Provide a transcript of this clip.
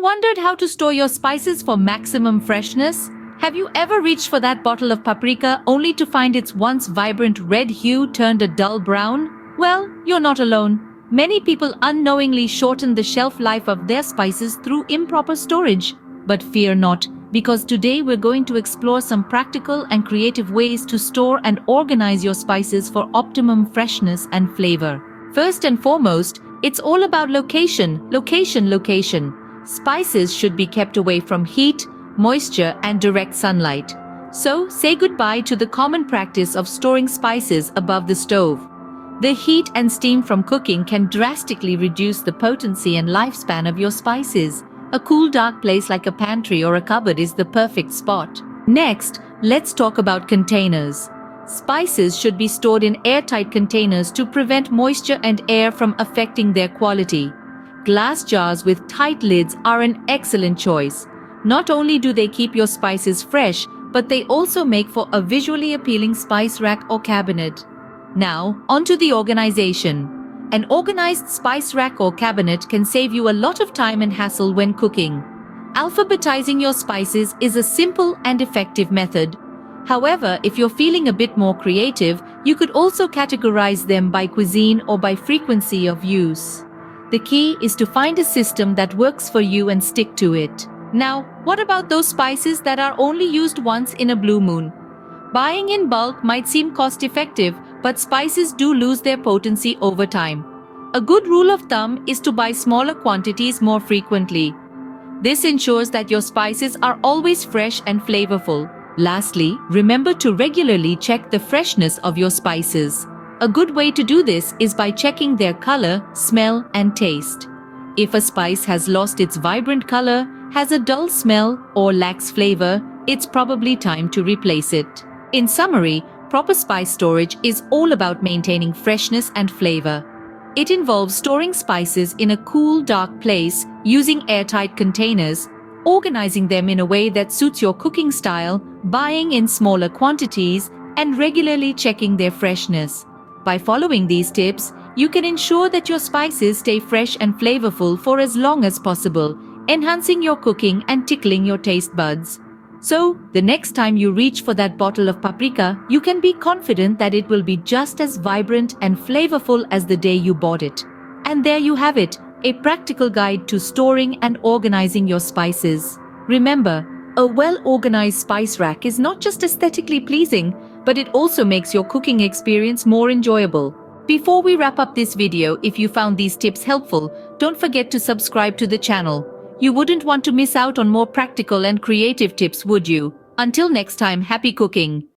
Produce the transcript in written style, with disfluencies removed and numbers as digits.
wondered how to store your spices for maximum freshness? Have you ever reached for that bottle of paprika only to find its once vibrant red hue turned a dull brown? Well, you're not alone. Many people unknowingly shorten the shelf life of their spices through improper storage. But fear not, because today we're going to explore some practical and creative ways to store and organize your spices for optimum freshness and flavor. First and foremost, it's all about location. Spices should be kept away from heat, moisture, and direct sunlight. So, say goodbye to the common practice of storing spices above the stove. The heat and steam from cooking can drastically reduce the potency and lifespan of your spices. A cool, dark place like a pantry or a cupboard is the perfect spot. Next, let's talk about containers. Spices should be stored in airtight containers to prevent moisture and air from affecting their quality. Glass jars with tight lids are an excellent choice. Not only do they keep your spices fresh, but they also make for a visually appealing spice rack or cabinet. Now, onto the organization. An organized spice rack or cabinet can save you a lot of time and hassle when cooking. Alphabetizing your spices is a simple and effective method. However, if you're feeling a bit more creative, you could also categorize them by cuisine or by frequency of use. The key is to find a system that works for you and stick to it. Now, what about those spices that are only used once in a blue moon? Buying in bulk might seem cost-effective, but spices do lose their potency over time. A good rule of thumb is to buy smaller quantities more frequently. This ensures that your spices are always fresh and flavorful. Lastly, remember to regularly check the freshness of your spices. A good way to do this is by checking their color, smell, and taste. If a spice has lost its vibrant color, has a dull smell, or lacks flavor, it's probably time to replace it. In summary, proper spice storage is all about maintaining freshness and flavor. It involves storing spices in a cool, dark place, using airtight containers, organizing them in a way that suits your cooking style, buying in smaller quantities, and regularly checking their freshness. By following these tips, you can ensure that your spices stay fresh and flavorful for as long as possible, enhancing your cooking and tickling your taste buds. So, the next time you reach for that bottle of paprika, you can be confident that it will be just as vibrant and flavorful as the day you bought it. And there you have it, a practical guide to storing and organizing your spices. Remember, a well-organized spice rack is not just aesthetically pleasing, but it also makes your cooking experience more enjoyable. Before we wrap up this video, if you found these tips helpful, don't forget to subscribe to the channel. You wouldn't want to miss out on more practical and creative tips, would you? Until next time, happy cooking!